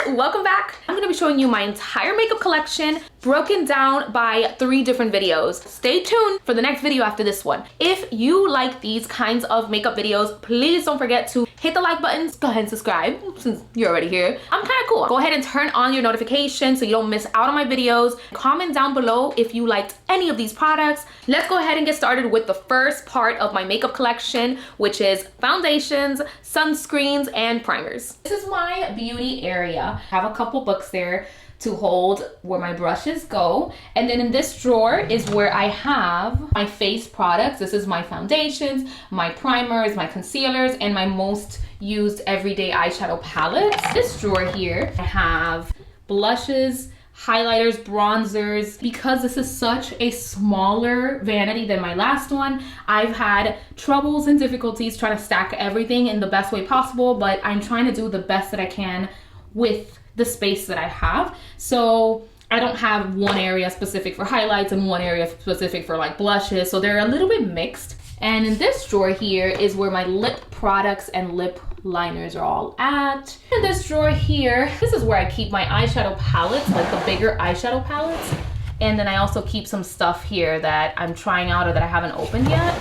welcome back. I'm gonna be showing you my entire makeup collection broken down by 3 different videos. Stay tuned for the next video after this one. If you like these kinds of makeup videos, please don't forget to hit the like button. Go ahead and subscribe since you're already here. I'm kind of cool. Go ahead and turn on your notifications so you don't miss out on my videos. Comment down below if you liked any of these products. Let's go ahead and get started with the first part of my makeup collection, which is foundations, sunscreens, and primers. This is my beauty area. I have a couple books there to hold where my brushes go, and then in this drawer is where I have my face products. This is my foundations, my primers, my concealers, and my most used everyday eyeshadow palettes. This drawer here I have blushes, highlighters, bronzers. Because this is such a smaller vanity than my last one, I've had troubles and difficulties trying to stack everything in the best way possible, but I'm trying to do the best that I can with the space that I have. So I don't have one area specific for highlights and one area specific for like blushes, so they're a little bit mixed. And in this drawer here is where my lip products and lip liners are all at. In this drawer here, this is where I keep my eyeshadow palettes, like the bigger eyeshadow palettes. And then I also keep some stuff here that I'm trying out or that I haven't opened yet.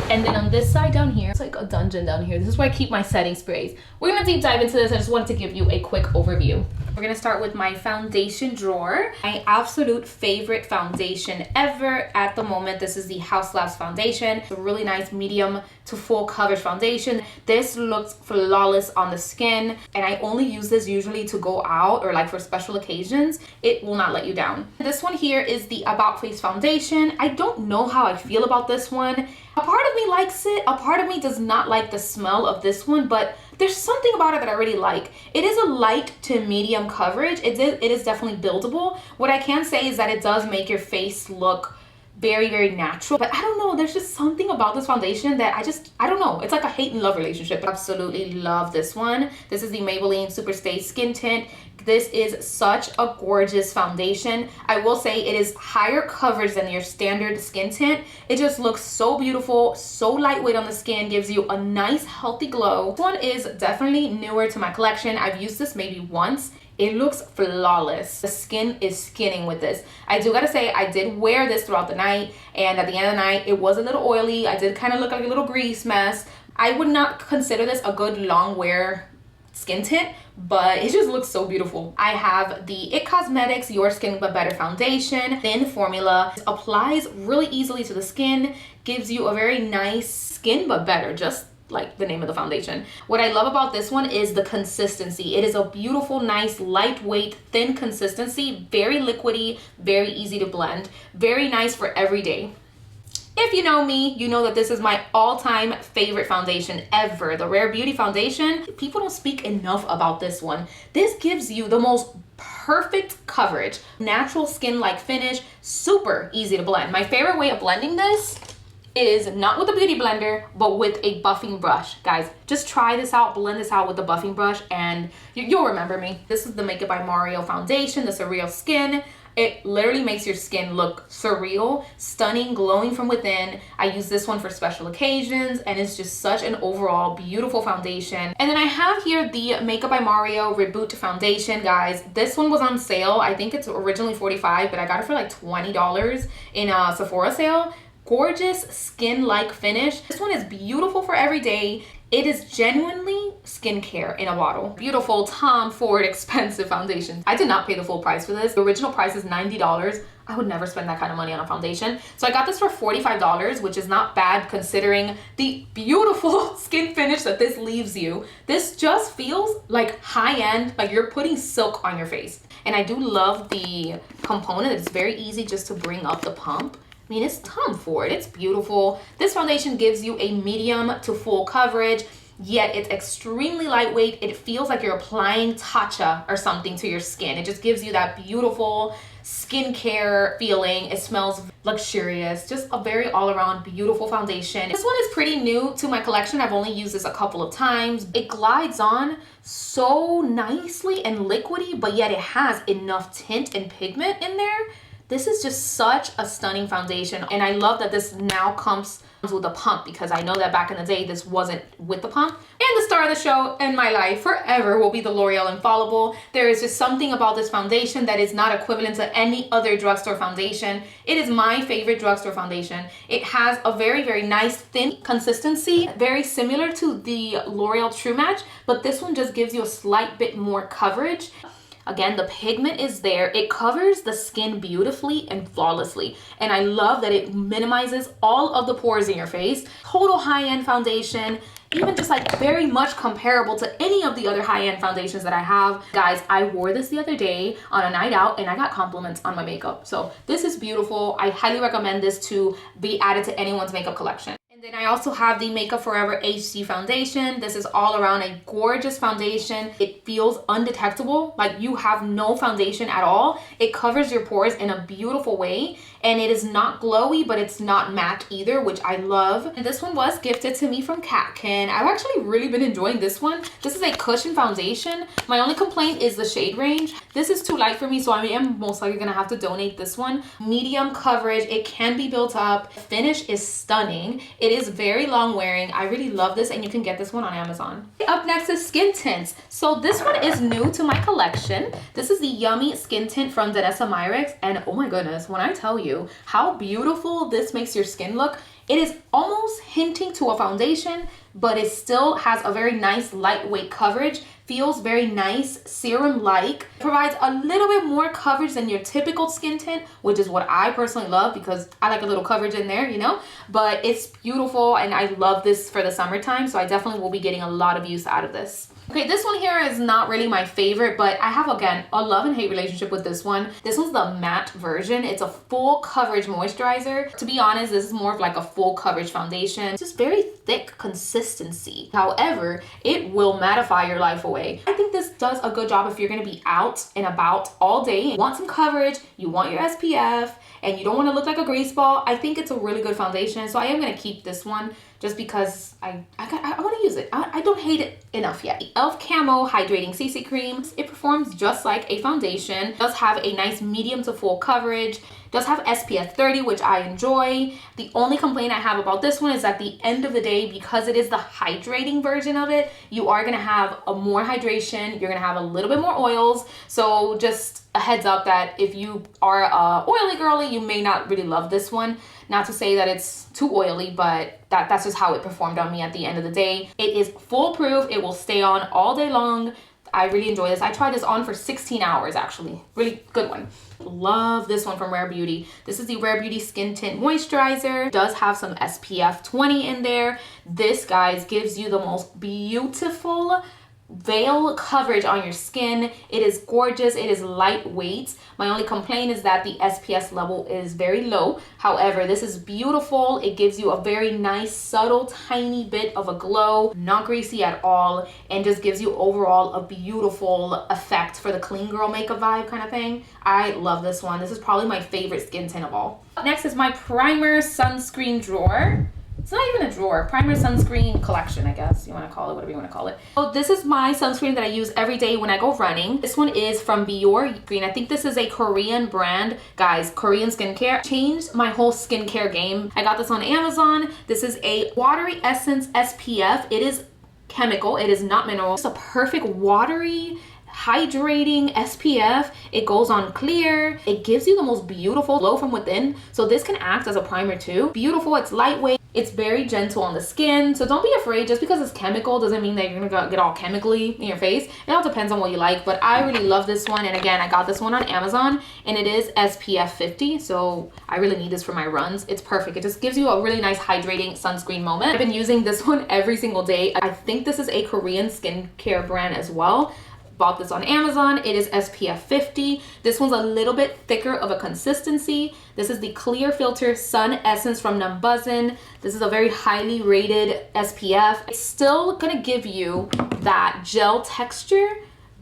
And then on this side down here, it's like a dungeon down here. This is where I keep my setting sprays. We're gonna deep dive into this. I just wanted to give you a quick overview. We're gonna start with my foundation drawer. My absolute favorite foundation ever at the moment. This is the House Labs foundation. It's a really nice medium to full coverage foundation. This looks flawless on the skin, and I only use this usually to go out or like for special occasions. It will not let you down. This one here is the About Face foundation. I don't know how I feel about this one. A part of me likes it, a part of me does not like the smell of this one, but there's something about it that I really like. It is a light to medium coverage. It is definitely buildable. What I can say is that it does make your face look very, very natural. But I don't know, there's just something about this foundation that I don't know. It's like a hate and love relationship. Absolutely love this one. This is the Maybelline Super Stay Skin Tint. This is such a gorgeous foundation. I will say it is higher coverage than your standard skin tint. It just looks so beautiful, so lightweight on the skin, gives you a nice healthy glow. This one is definitely newer to my collection. I've used this maybe once. It looks flawless. The skin is skinning with this. I do gotta say, I did wear this throughout the night, and at the end of the night, it was a little oily. I did kind of look like a little grease mess. I would not consider this a good long wear skin tint, but it just looks so beautiful. I have the IT Cosmetics Your Skin But Better foundation, thin formula. It applies really easily to the skin, gives you a very nice skin but better, just like the name of the foundation. What I love about this one is the consistency. It is a beautiful, nice, lightweight, thin consistency, very liquidy, very easy to blend, very nice for every day. If you know me, you know that this is my all-time favorite foundation ever, the Rare Beauty foundation. People don't speak enough about this one. This gives you the most perfect coverage, natural skin-like finish, super easy to blend. My favorite way of blending this is not with a beauty blender, but with a buffing brush. Guys, just try this out, blend this out with the buffing brush, and you'll remember me. This is the Makeup by Mario foundation, the Surreal Skin. It literally makes your skin look surreal, stunning, glowing from within. I use this one for special occasions, and it's just such an overall beautiful foundation. And then I have here the Makeup by Mario Reboot foundation, guys. This one was on sale. I think it's originally $45, but I got it for like $20 in a Sephora sale. Gorgeous skin-like finish. This one is beautiful for every day. It is genuinely skincare in a bottle. Beautiful Tom Ford expensive foundation. I did not pay the full price for this. The original price is $90. I would never spend that kind of money on a foundation. So I got this for $45, which is not bad considering the beautiful skin finish that this leaves you. This just feels like high-end, like you're putting silk on your face. And I do love the component. It's very easy just to bring up the pump. I mean, it's Tom Ford, it's beautiful. This foundation gives you a medium to full coverage, yet it's extremely lightweight. It feels like you're applying Tatcha or something to your skin. It just gives you that beautiful skincare feeling. It smells luxurious, just a very all-around beautiful foundation. This one is pretty new to my collection. I've only used this a couple of times. It glides on so nicely and liquidy, but yet it has enough tint and pigment in there. This is just such a stunning foundation, and I love that this now comes with the pump, because I know that back in the day this wasn't with the pump. And the star of the show in my life forever will be the L'Oreal Infallible. There is just something about this foundation that is not equivalent to any other drugstore foundation. It is my favorite drugstore foundation. It has a very, very nice thin consistency, very similar to the L'Oreal True Match, but this one just gives you a slight bit more coverage. Again, the pigment is there. It covers the skin beautifully and flawlessly. And I love that it minimizes all of the pores in your face. Total high-end foundation, even just like very much comparable to any of the other high-end foundations that I have. Guys, I wore this the other day on a night out and I got compliments on my makeup. So this is beautiful. I highly recommend this to be added to anyone's makeup collection. Then I also have the Makeup Forever HD foundation. This is all around a gorgeous foundation. It feels undetectable, like you have no foundation at all. It covers your pores in a beautiful way, and it is not glowy, but it's not matte either, which I love. And this one was gifted to me from Catkin. I've actually really been enjoying this one. This is a cushion foundation. My only complaint is the shade range. This is too light for me, so I am most likely gonna have to donate this one. Medium coverage, it can be built up. The finish is stunning. It is very long wearing. I really love this, and you can get this one on Amazon. Up next is Skintints. So this one is new to my collection. This is the Yummy Skin Tint from Danessa Myricks, and oh my goodness, when I tell you how beautiful this makes your skin look, it is almost hinting to a foundation, but it still has a very nice lightweight coverage. Feels very nice, serum-like. Provides a little bit more coverage than your typical skin tint, which is what I personally love because I like a little coverage in there, you know? But it's beautiful, and I love this for the summertime, so I definitely will be getting a lot of use out of this. Okay, this one here is not really my favorite, but I have, again, a love and hate relationship with this one. This one's the matte version. It's a full coverage moisturizer. To be honest, this is more of like a full coverage foundation. It's just very thick consistency. However, it will mattify your life away. I think this does a good job if you're gonna be out and about all day. You want some coverage, you want your SPF, and you don't want to look like a grease ball. I think it's a really good foundation, so I am gonna keep this one just because I want to use it. I don't hate it enough yet. The e.l.f. Camo Hydrating CC Cream. It performs just like a foundation. It does have a nice medium to full coverage. It does have SPF 30, which I enjoy. The only complaint I have about this one is at the end of the day, because it is the hydrating version of it, you are gonna have a more hydration. You're gonna have a little bit more oils. So just a heads up that if you are a oily girly, you may not really love this one. Not to say that it's too oily, but that's just how it performed on me at the end of the day. It is foolproof. It will stay on all day long. I really enjoy this. I tried this on for 16 hours actually. Really good one. Love this one from Rare Beauty. This is the Rare Beauty Skin Tint Moisturizer. It does have some SPF 20 in there. This, guys, gives you the most beautiful veil coverage on your skin. It is gorgeous. It is lightweight. My only complaint is that the SPF level is very low. However, this is beautiful. It gives you a very nice, subtle, tiny bit of a glow, not greasy at all, and just gives you overall a beautiful effect for the clean girl makeup vibe kind of thing. I love this one. This is probably my favorite skin tint of all. Next is my primer sunscreen drawer. It's not even a drawer. Primer sunscreen collection, I guess you want to call it, whatever you want to call it. So this is my sunscreen that I use every day when I go running. This one is from Bior Green. I think this is a Korean brand. Guys, Korean skincare changed my whole skincare game. I got this on Amazon. This is a watery essence SPF. It is chemical. It is not mineral. It's a perfect watery, hydrating SPF. It goes on clear. It gives you the most beautiful glow from within. So this can act as a primer too. Beautiful. It's lightweight. It's very gentle on the skin. So don't be afraid. Just because it's chemical doesn't mean that you're gonna get all chemically in your face. It all depends on what you like, but I really love this one. And again, I got this one on Amazon, and it is SPF 50. So I really need this for my runs. It's perfect. It just gives you a really nice hydrating sunscreen moment. I've been using this one every single day. I think this is a Korean skincare brand as well. Bought this on Amazon. It is SPF 50. This one's a little bit thicker of a consistency. This is the Clear Filter Sun Essence from Nambuzzin. This is a very highly rated SPF. It's still gonna give you that gel texture,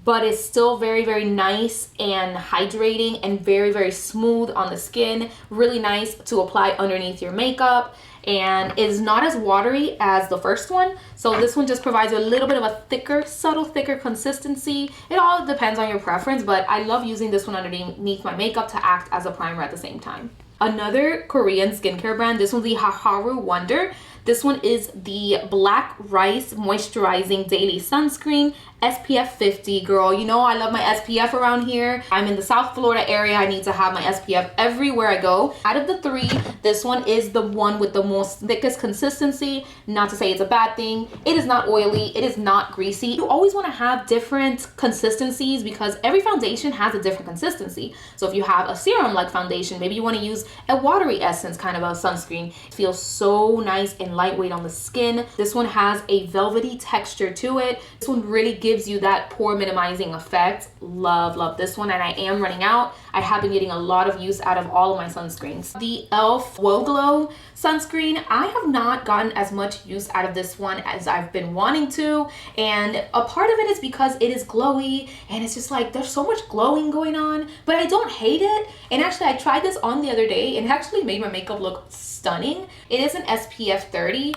but it's still very, very nice and hydrating and very, very smooth on the skin. Really nice to apply underneath your makeup, and is not as watery as the first one. So this one just provides you a little bit of a thicker, subtle, thicker consistency. It all depends on your preference, but I love using this one underneath my makeup to act as a primer at the same time. Another Korean skincare brand, this one's the Haharu Wonder. This one is the Black Rice Moisturizing Daily Sunscreen, SPF 50. Girl, you know I love my SPF around here. I'm in the South Florida area. I need to have my SPF everywhere I go. Out of the three, this one is the one with the most thickest consistency. Not to say it's a bad thing. It is not oily. It is not greasy. You always want to have different consistencies because every foundation has a different consistency. So if you have a serum like foundation, maybe you want to use a watery essence kind of a sunscreen. It feels so nice and lightweight on the skin. This one has a velvety texture to it. This one really gives you that pore minimizing effect. Love this one, and I am running out. I have been getting a lot of use out of all of my sunscreens. The e.l.f. Whoa Glow sunscreen, I have not gotten as much use out of this one as I've been wanting to, and a part of it is because it is glowy and it's just like there's so much glowing going on, but I don't hate it. And actually I tried this on the other day and it actually made my makeup look stunning. It is an SPF 30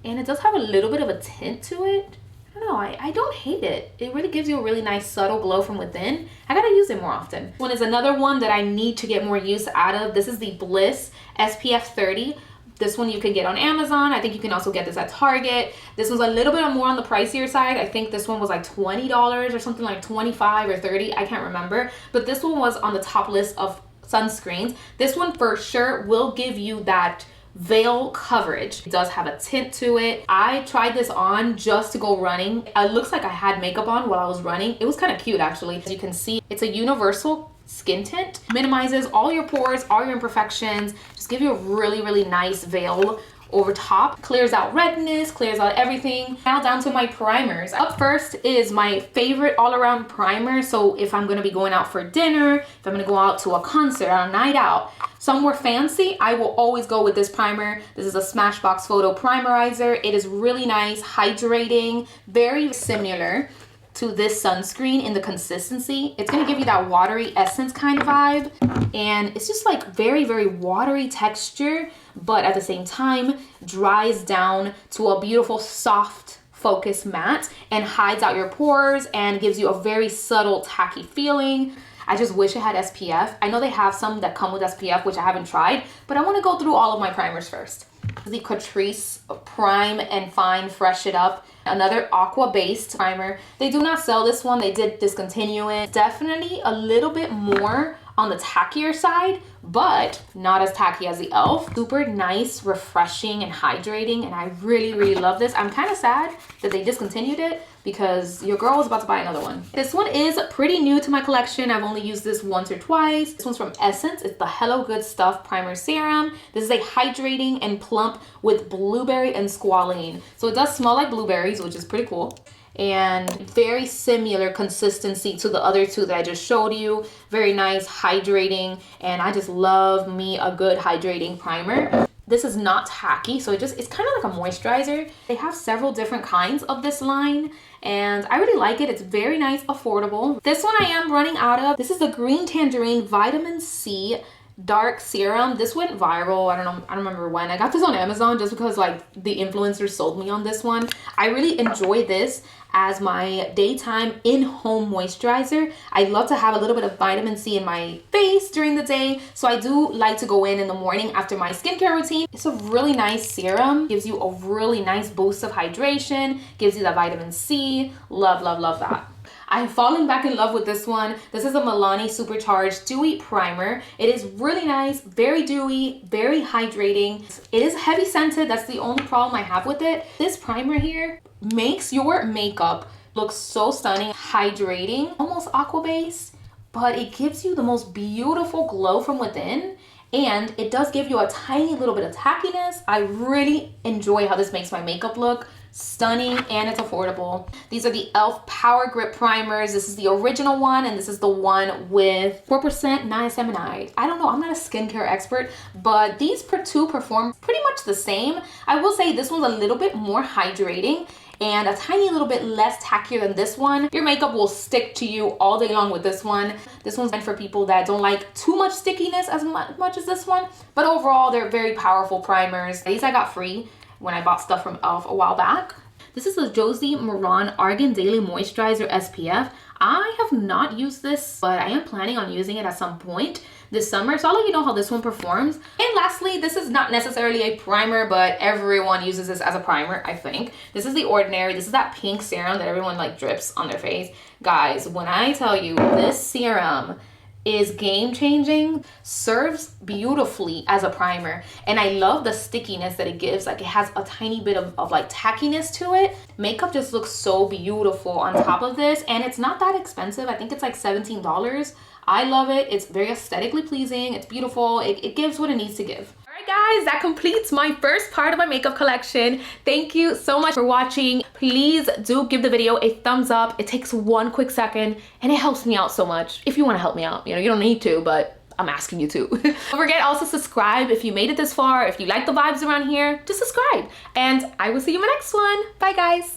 and it does have a little bit of a tint to it. I don't know, I don't hate it. It really gives you a really nice subtle glow from within. I gotta use it more often. This one is another one that I need to get more use out of. This is the Bliss SPF 30. This one you can get on Amazon. I think you can also get this at Target. This one's a little bit more on the pricier side. I think this one was like $20 or something, like 25 or 30. I can't remember. But this one was on the top list of sunscreens. This one for sure will give you that veil coverage. It does have a tint to it. I tried this on just to go running. It looks like I had makeup on while I was running. It was kind of cute actually. As you can see, it's a universal skin tint. Minimizes all your pores, all your imperfections. Just give you a really nice veil over top. Clears out redness, clears out everything. Now down to my primers. Up first is my favorite all-around primer. So if I'm gonna be going out for dinner, if I'm gonna go out to a concert, on a night out, somewhere fancy, I will always go with this primer. This is a Smashbox Photo Primerizer. It is really nice, hydrating, very similar to this sunscreen in the consistency. It's gonna give you that watery essence kind of vibe. And it's just like very watery texture, but at the same time, dries down to a beautiful soft focus matte and hides out your pores and gives you a very subtle tacky feeling. I just wish it had SPF. I know they have some that come with SPF, which I haven't tried, but I wanna go through all of my primers first. The Catrice Prime and Fine Fresh It Up, another aqua based primer. They do not sell this one, they did discontinue it. Definitely a little bit more on the tackier side, but not as tacky as the e.l.f. Super nice, refreshing, and hydrating, and I really love this. I'm kind of sad that they discontinued it because your girl was about to buy another one. This one is pretty new to my collection. I've only used this once or twice. This one's from Essence. It's the Hello Good Stuff Primer Serum. This is a hydrating and plump with blueberry and squalane. So it does smell like blueberries, which is pretty cool. And very similar consistency to the other two that I just showed you. Very nice, hydrating, and I just love me a good hydrating primer. This is not tacky, so it's kind of like a moisturizer. They have several different kinds of this line, and I really like it. It's very nice, affordable. This one I am running out of. This is the Green Tangerine Vitamin C Dark Serum. This went viral. I don't remember when. I got this on Amazon just because like the influencers sold me on this one. I really enjoy this as my daytime in-home moisturizer. I love to have a little bit of vitamin C in my face during the day, so I do like to go in the morning after my skincare routine. It's a really nice serum. Gives you a really nice boost of hydration, gives you that vitamin C. Love that. I'm falling back in love with this one. This is a Milani Supercharged Dewy Primer. It is really nice, very dewy, very hydrating. It is heavy scented. That's the only problem I have with it. This primer here makes your makeup look so stunning, hydrating, almost aqua base, but it gives you the most beautiful glow from within. And it does give you a tiny little bit of tackiness. I really enjoy how this makes my makeup look stunning, and it's affordable. These are the e.l.f. Power Grip Primers. This is the original one, and this is the one with 4% niacinamide. I don't know, I'm not a skincare expert, but these two perform pretty much the same. I will say this one's a little bit more hydrating and a tiny little bit less tackier than this one. Your makeup will stick to you all day long with this one. This one's meant for people that don't like too much stickiness as much as this one, but overall they're very powerful primers. These I got free when I bought stuff from e.l.f. a while back. This is the Josie Maran Argan Daily Moisturizer SPF. I have not used this, but I am planning on using it at some point this summer, so I'll let you know how this one performs. And lastly, this is not necessarily a primer, but everyone uses this as a primer, I think. This is the Ordinary. This is that pink serum that everyone like drips on their face. Guys, when I tell you this serum is game changing, serves beautifully as a primer, and I love the stickiness that it gives. Like, it has a tiny bit of like tackiness to it. Makeup just looks so beautiful on top of this, and it's not that expensive. I think it's like $17. I love it. It's very aesthetically pleasing. It's beautiful. It gives what it needs to give. All right, guys, that completes my first part of my makeup collection. Thank you so much for watching. Please do give the video a thumbs up. It takes one quick second and it helps me out so much. If you want to help me out, you know, you don't need to, but I'm asking you to. Don't forget also subscribe if you made it this far. If you like the vibes around here, just subscribe. And I will see you in my next one. Bye, guys.